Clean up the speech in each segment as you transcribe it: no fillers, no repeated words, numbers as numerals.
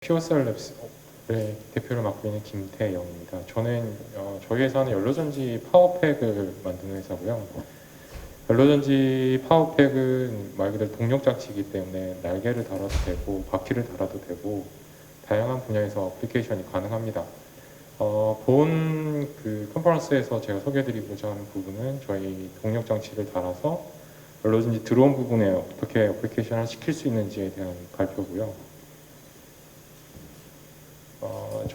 퓨어셀랩스의 대표를 맡고 있는 김태영입니다. 저는 저희 회사는 연료전지 파워팩을 만드는 회사고요. 연료전지 파워팩은 말 그대로 동력장치이기 때문에 날개를 달아도 되고 바퀴를 달아도 되고 다양한 분야에서 어플리케이션이 가능합니다. 본 컨퍼런스에서 제가 소개해드리고자 하는 부분은 저희 동력장치를 달아서 연료전지 드론 부분에 어떻게 어플리케이션을 시킬 수 있는지에 대한 발표고요.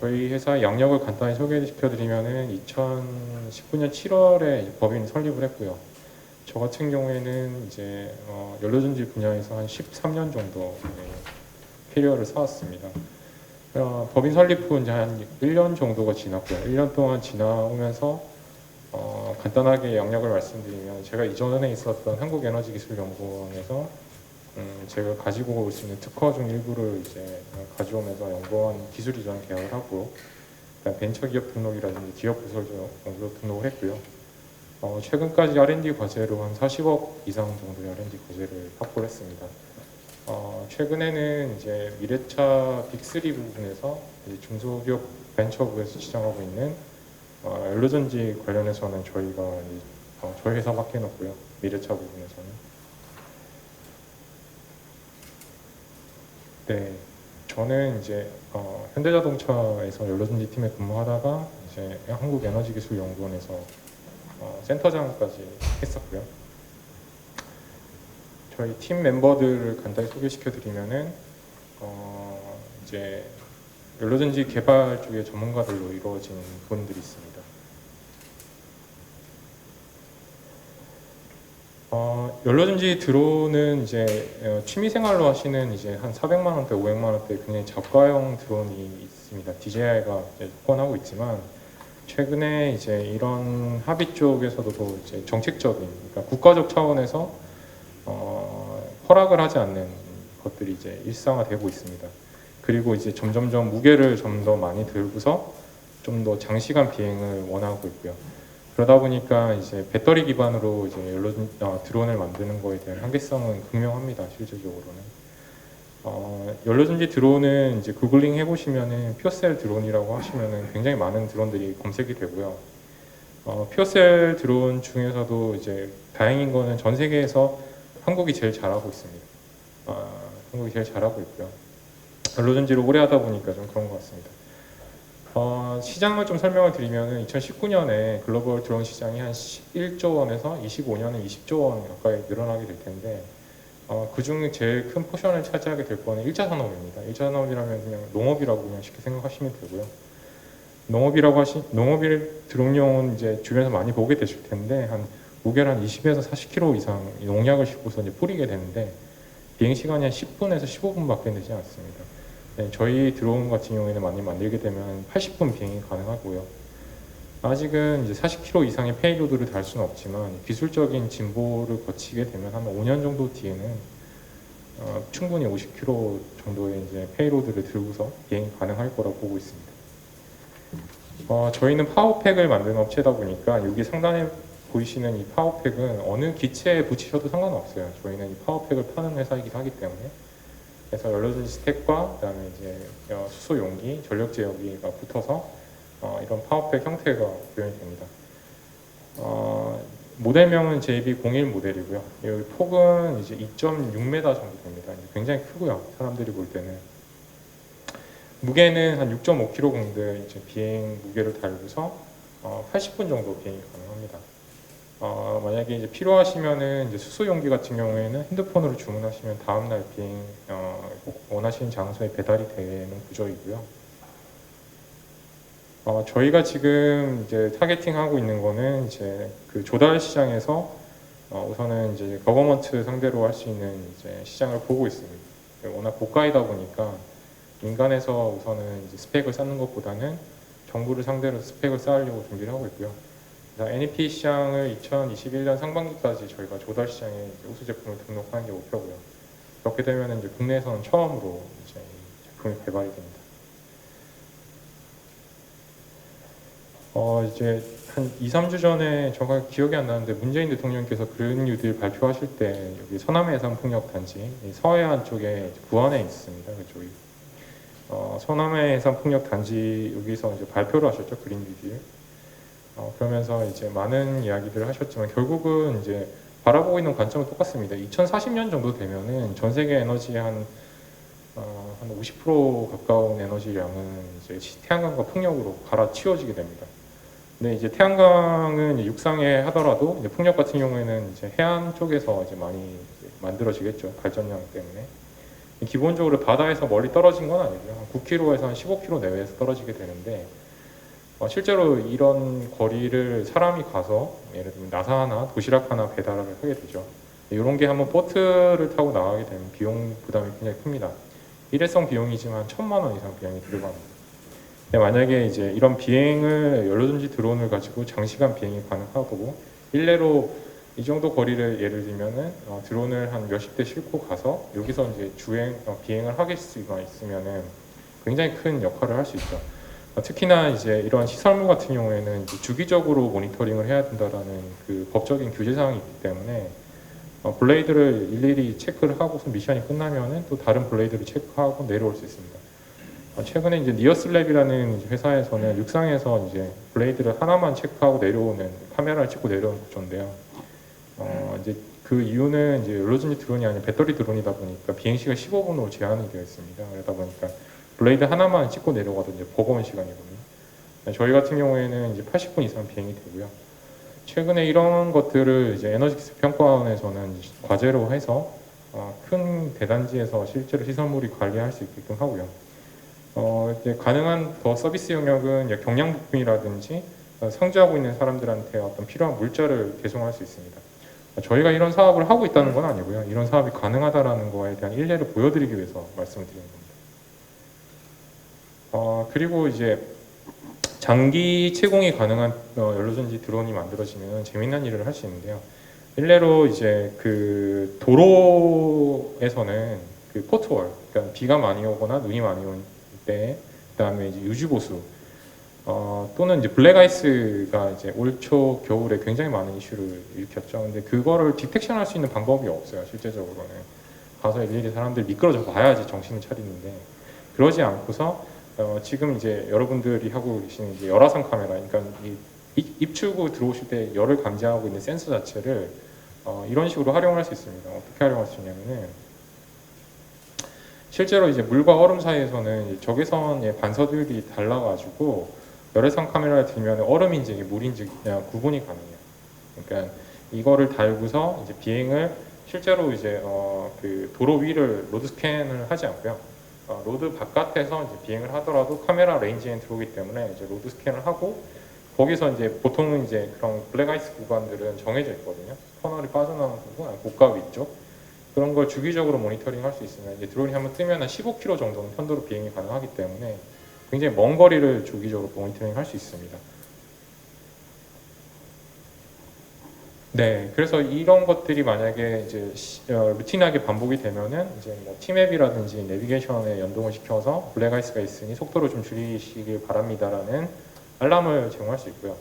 저희 회사의 양력을 간단히 소개시켜드리면은 2019년 7월에 법인 설립을 했고요. 저 같은 경우에는 이제 연료전지 분야에서 한 13년 정도 캐리어를 쌓았습니다. 법인 설립 후 이제 한 1년 정도가 지났고요. 1년 동안 지나오면서 간단하게 양력을 말씀드리면 제가 이전에 있었던 한국에너지기술연구원에서 제가 가지고 올 수 있는 특허 중 일부를 이제 가져오면서 연구원 기술 이전 계약을 하고 벤처기업 등록이라든지 기업 부설 정도 등록을 했고요. 최근까지 R&D 과제로 한 40억 이상 정도의 R&D 과제를 확보를 했습니다. 최근에는 이제 미래차 빅3 부분에서 이제 중소기업 벤처부에서 지정하고 있는 연료전지 관련해서는 저희가 저희 회사 맡겨놓고요. 미래차 부분에서는. 네, 저는 이제 현대자동차에서 연료전지 팀에 근무하다가 이제 한국에너지기술연구원에서 센터장까지 했었고요. 저희 팀 멤버들을 간단히 소개시켜드리면은 이제 연료전지 개발 쪽의 전문가들로 이루어진 분들이 있습니다. 연료전지 드론은 이제 취미생활로 하시는 이제 한 400만 원대, 500만 원대 굉장히 저가형 드론이 있습니다. DJI가 후원하고 있지만 최근에 이제 이런 합의 쪽에서도 이제 정책적인, 그러니까 국가적 차원에서 허락을 하지 않는 것들이 이제 일상화되고 있습니다. 그리고 이제 점점점 무게를 좀 더 많이 들고서 좀 더 장시간 비행을 원하고 있고요. 그러다 보니까 이제 배터리 기반으로 이제 드론을 만드는 거에 대한 한계성은 극명합니다. 실질적으로는. 연료전지 드론은 이제 구글링 해보시면은 퓨어셀 드론이라고 하시면은 굉장히 많은 드론들이 검색이 되고요. 퓨어셀 드론 중에서도 이제 다행인 거는 전 세계에서 한국이 제일 잘하고 있습니다. 한국이 제일 잘하고 있고요. 연료전지를 오래 하다 보니까 좀 그런 것 같습니다. 시장을 좀 설명을 드리면은 2019년에 글로벌 드론 시장이 한 11조 원에서 25년에 20조 원 가까이 늘어나게 될 텐데 그중 제일 큰 포션을 차지하게 될 거는 1차 산업입니다. 1차 산업이라면 그냥 농업이라고 그냥 쉽게 생각하시면 되고요. 농업일 드론용은 이제 주변에서 많이 보게 되실 텐데 한 무게를 한 20에서 40kg 이상 농약을 싣고서 이제 뿌리게 되는데 비행 시간이 한 10분에서 15분밖에 되지 않습니다. 네, 저희 드론 같은 경우에는 많이 만들게 되면 80분 비행이 가능하고요. 아직은 이제 40kg 이상의 페이로드를 달 수는 없지만 기술적인 진보를 거치게 되면 한 5년 정도 뒤에는 충분히 50kg 정도의 이제 페이로드를 들고서 비행이 가능할 거라고 보고 있습니다. 저희는 파워팩을 만드는 업체다 보니까 여기 상단에 보이시는 이 파워팩은 어느 기체에 붙이셔도 상관없어요. 저희는 이 파워팩을 파는 회사이기도 하기 때문에. 그래서 연료전지 스택과 그다음에 이제 수소 용기, 전력 제어기가 붙어서 이런 파워팩 형태가 구현이 됩니다. 모델명은 JB01 모델이고요. 여기 폭은 이제 2.6m 정도 됩니다. 굉장히 크고요. 사람들이 볼 때는 무게는 한 6.5kg 정도의 이제 비행 무게를 달고서 80분 정도 비행이 가능합니다. 만약에 이제 필요하시면은 이제 수소 용기 같은 경우에는 핸드폰으로 주문하시면 다음날 비행 원하시는 장소에 배달이 되는 구조이고요. 저희가 지금 이제 타겟팅하고 있는 거는 이제 그 조달 시장에서 우선은 이제 거버먼트 상대로 할 수 있는 이제 시장을 보고 있습니다. 워낙 고가이다 보니까 민간에서 우선은 이제 스펙을 쌓는 것보다는 정부를 상대로 스펙을 쌓으려고 준비를 하고 있고요. NEP 시장을 2021년 상반기까지 저희가 조달 시장에 이제 우수 제품을 등록하는 게 목표고요. 그렇게 되면 이제 국내에서는 처음으로 이제 제품이 개발이 됩니다. 이제 한 2, 3주 전에 정확히 기억이 안 나는데 문재인 대통령께서 그린 뉴딜 발표하실 때 여기 서남해상 풍력 단지 서해안 쪽에 부안에 있습니다. 그쪽이. 서남해 해상 풍력 단지 여기서 이제 발표를 하셨죠. 그린뉴딜. 그러면서 이제 많은 이야기들을 하셨지만 결국은 이제 바라보고 있는 관점은 똑같습니다. 2040년 정도 되면은 전 세계 에너지의 한 50% 가까운 에너지량은 이제 태양광과 풍력으로 갈아치워지게 됩니다. 근데 이제 태양광은 이제 육상에 하더라도 이제 풍력 같은 경우에는 이제 해안 쪽에서 이제 많이 이제 만들어지겠죠. 발전량 때문에. 기본적으로 바다에서 멀리 떨어진 건 아니고요. 한 9km에서 한 15km 내외에서 떨어지게 되는데 실제로 이런 거리를 사람이 가서 예를 들면 나사나 도시락 하나 배달을 하게 되죠. 이런 게 한번 보트를 타고 나가게 되면 비용 부담이 굉장히 큽니다. 일회성 비용이지만 1,000만 원 이상 비용이 들어갑니다. 만약에 이제 이런 비행을 연료전지 드론을 가지고 장시간 비행이 가능하고 일례로 이 정도 거리를 예를 들면은 드론을 한 몇십 대 싣고 가서 여기서 이제 비행을 하실 수가 있으면은 굉장히 큰 역할을 할 수 있죠. 특히나 이제 이런 시설물 같은 경우에는 이제 주기적으로 모니터링을 해야 된다라는 그 법적인 규제 사항이 있기 때문에 블레이드를 일일이 체크를 하고서 미션이 끝나면은 또 다른 블레이드를 체크하고 내려올 수 있습니다. 최근에 이제 니어슬랩이라는 회사에서는 육상에서 이제 블레이드를 하나만 체크하고 내려오는 카메라를 찍고 내려오는 구조인데요. 이제 그 이유는 이제 연료전지 드론이 아닌 배터리 드론이다 보니까 비행 시간 15분으로 제한이 되어 있습니다. 그러다 보니까 블레이드 하나만 찍고 내려가도 이제 버거운 시간이거든요. 저희 같은 경우에는 이제 80분 이상 비행이 되고요. 최근에 이런 것들을 이제 에너지기술 평가원에서는 과제로 해서 큰 대단지에서 실제로 시설물이 관리할 수 있게끔 하고요. 이제 가능한 더 서비스 영역은 경량 부품이라든지 상주하고 있는 사람들한테 어떤 필요한 물자를 배송할 수 있습니다. 저희가 이런 사업을 하고 있다는 건 아니고요. 이런 사업이 가능하다는 거에 대한 일례를 보여드리기 위해서 말씀을 드리는 겁니다. 그리고 이제 장기 채공이 가능한 연료전지 드론이 만들어지면 재미난 일을 할 수 있는데요. 일례로 이제 그 도로에서는 그 포트월, 그러니까 비가 많이 오거나 눈이 많이 올 때, 그다음에 이제 유지보수, 또는 이제 블랙아이스가 이제 올 초 겨울에 굉장히 많은 이슈를 일으켰죠. 근데 그거를 디텍션 할 수 있는 방법이 없어요. 실제적으로는 가서 일일이 사람들 미끄러져 봐야지 정신을 차리는데 그러지 않고서 지금 이제 여러분들이 하고 계시는 이제 열화상 카메라, 그러니까 입출구 들어오실 때 열을 감지하고 있는 센서 자체를 이런 식으로 활용할 수 있습니다. 어떻게 활용할 수 있냐면은 실제로 이제 물과 얼음 사이에서는 적외선의 반사들이 달라가지고 열화상 카메라를 들면 얼음인지 물인지 그냥 구분이 가능해요. 그러니까 이거를 달고서 이제 비행을 실제로 이제 그 도로 위를 로드 스캔을 하지 않고요. 로드 바깥에서 이제 비행을 하더라도 카메라 레인지에 들어오기 때문에 이제 로드 스캔을 하고 거기서 이제 보통은 이제 그런 블랙아이스 구간들은 정해져 있거든요. 터널이 빠져나오는 부분, 고가 위쪽 그런 걸 주기적으로 모니터링 할 수 있으면 이제 드론이 한번 뜨면 한 15km 정도는 편도로 비행이 가능하기 때문에 굉장히 먼 거리를 주기적으로 모니터링 할 수 있습니다. 네, 그래서 이런 것들이 만약에 이제 루틴하게 반복이 되면은 이제 뭐 티맵이라든지 내비게이션에 연동을 시켜서 블랙아이스가 있으니 속도를 좀 줄이시길 바랍니다라는 알람을 제공할 수 있고요.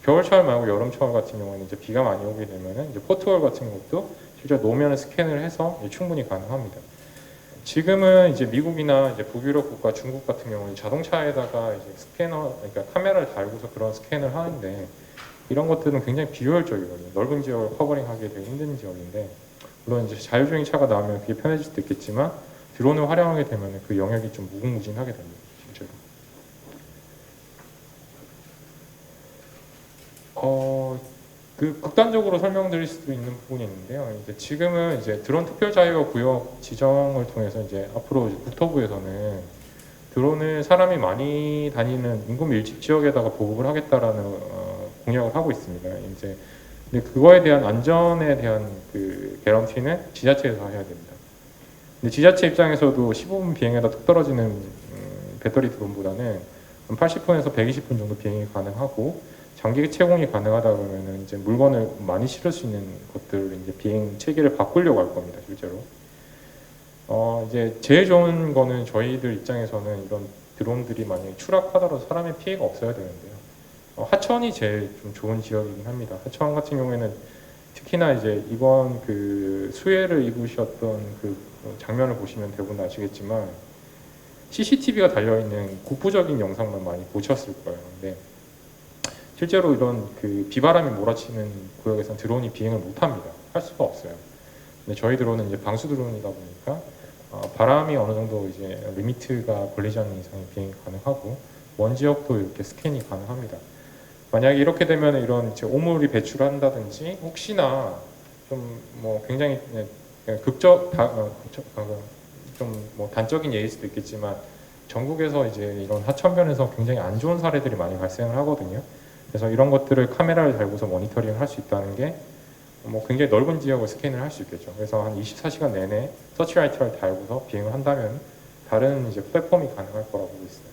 겨울철 말고 여름철 같은 경우는 이제 비가 많이 오게 되면은 이제 포트월 같은 것도 실제 노면을 스캔을 해서 충분히 가능합니다. 지금은 이제 미국이나 이제 북유럽 국가, 중국 같은 경우는 자동차에다가 이제 스캐너, 그러니까 카메라를 달고서 그런 스캔을 하는데 이런 것들은 굉장히 비효율적이거든요. 넓은 지역을 커버링하기 되게 힘든 지역인데 물론 이제 자율주행 차가 나오면 그게 편해질 수도 있겠지만 드론을 활용하게 되면 그 영역이 좀 무궁무진하게 됩니다. 실제로. 그 극단적으로 설명드릴 수도 있는 부분이 있는데요. 이제 지금은 이제 드론 특별 자유화 구역 지정을 통해서 이제 앞으로 이제 국토부에서는 드론을 사람이 많이 다니는 인구 밀집 지역에다가 보급을 하겠다라는 공약을 하고 있습니다. 이제 근데 그거에 대한 안전에 대한 그 개런티는 지자체에서 해야 됩니다. 근데 지자체 입장에서도 15분 비행에다 뚝 떨어지는 배터리 드론보다는 80분에서 120분 정도 비행이 가능하고 장기 채공이 가능하다 그러면은 이제 물건을 많이 실을 수 있는 것들 이제 비행 체계를 바꾸려고 할 겁니다, 실제로. 이제 제일 좋은 거는 저희들 입장에서는 이런 드론들이 만약에 추락하더라도 사람의 피해가 없어야 되는데요. 하천이 제일 좀 좋은 지역이긴 합니다. 하천 같은 경우에는 특히나 이제 이번 그 수해를 입으셨던 그 장면을 보시면 대부분 아시겠지만 CCTV가 달려있는 국부적인 영상만 많이 보셨을 거예요. 근데 실제로 이런 그 비바람이 몰아치는 구역에서는 드론이 비행을 못합니다. 할 수가 없어요. 근데 저희 드론은 이제 방수 드론이다 보니까 바람이 어느 정도 이제 리미트가 걸리지 않는 이상의 비행이 가능하고 먼 지역도 이렇게 스캔이 가능합니다. 만약에 이렇게 되면 이런 이제 오물이 배출한다든지 혹시나 좀 뭐 굉장히 좀 뭐 단적인 예일 수도 있겠지만 전국에서 이제 이런 하천변에서 굉장히 안 좋은 사례들이 많이 발생을 하거든요. 그래서 이런 것들을 카메라를 달고서 모니터링을 할 수 있다는 게 뭐 굉장히 넓은 지역을 스캔을 할 수 있겠죠. 그래서 한 24시간 내내 서치라이트를 달고서 비행을 한다면 다른 이제 플랫폼이 가능할 거라고 보고 있어요.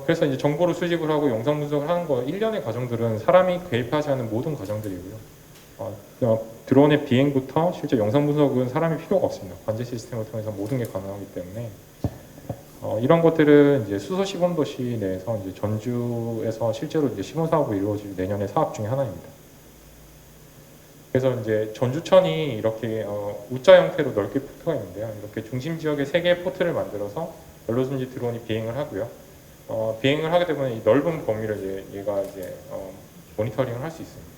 그래서 이제 정보를 수집을 하고 영상 분석을 하는 거 일련의 과정들은 사람이 개입하지 않은 모든 과정들이고요. 드론의 비행부터 실제 영상 분석은 사람이 필요가 없습니다. 관제 시스템을 통해서 모든 게 가능하기 때문에 이런 것들은 이제 수소 시범 도시 내에서 이제 전주에서 실제로 이제 시범 사업이 이루어질 내년의 사업 중에 하나입니다. 그래서 이제 전주천이 이렇게 U자 형태로 넓게 포트가 있는데요. 이렇게 중심 지역에 3개의 포트를 만들어서 얼로든지 드론이 비행을 하고요. 비행을 하게 되면 이 넓은 범위를 얘가 이제 모니터링을 할 수 있습니다.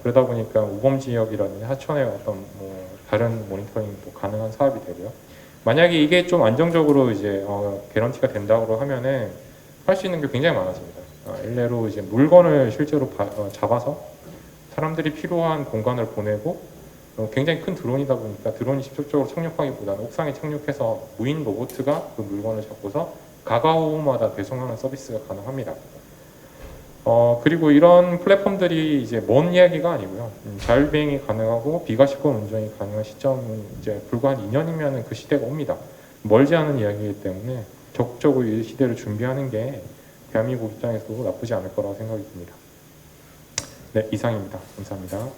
그러다 보니까 우범 지역이라든지 하천의 어떤 뭐 다른 모니터링도 가능한 사업이 되고요. 만약에 이게 좀 안정적으로 이제 개런티가 된다고 하면은 할 수 있는 게 굉장히 많아집니다. 일례로 이제 물건을 실제로 잡아서 사람들이 필요한 공간을 보내고 굉장히 큰 드론이다 보니까 드론이 직접적으로 착륙하기보다는 옥상에 착륙해서 무인 로봇가 그 물건을 잡고서 가가호마다 배송하는 서비스가 가능합니다. 그리고 이런 플랫폼들이 이제 먼 이야기가 아니고요. 자율비행이 가능하고 비가시권 운전이 가능한 시점은 이제 불과 한 2년이면 그 시대가 옵니다. 멀지 않은 이야기이기 때문에 적극적으로 이 시대를 준비하는 게 대한민국 입장에서도 나쁘지 않을 거라고 생각이 듭니다. 네, 이상입니다. 감사합니다.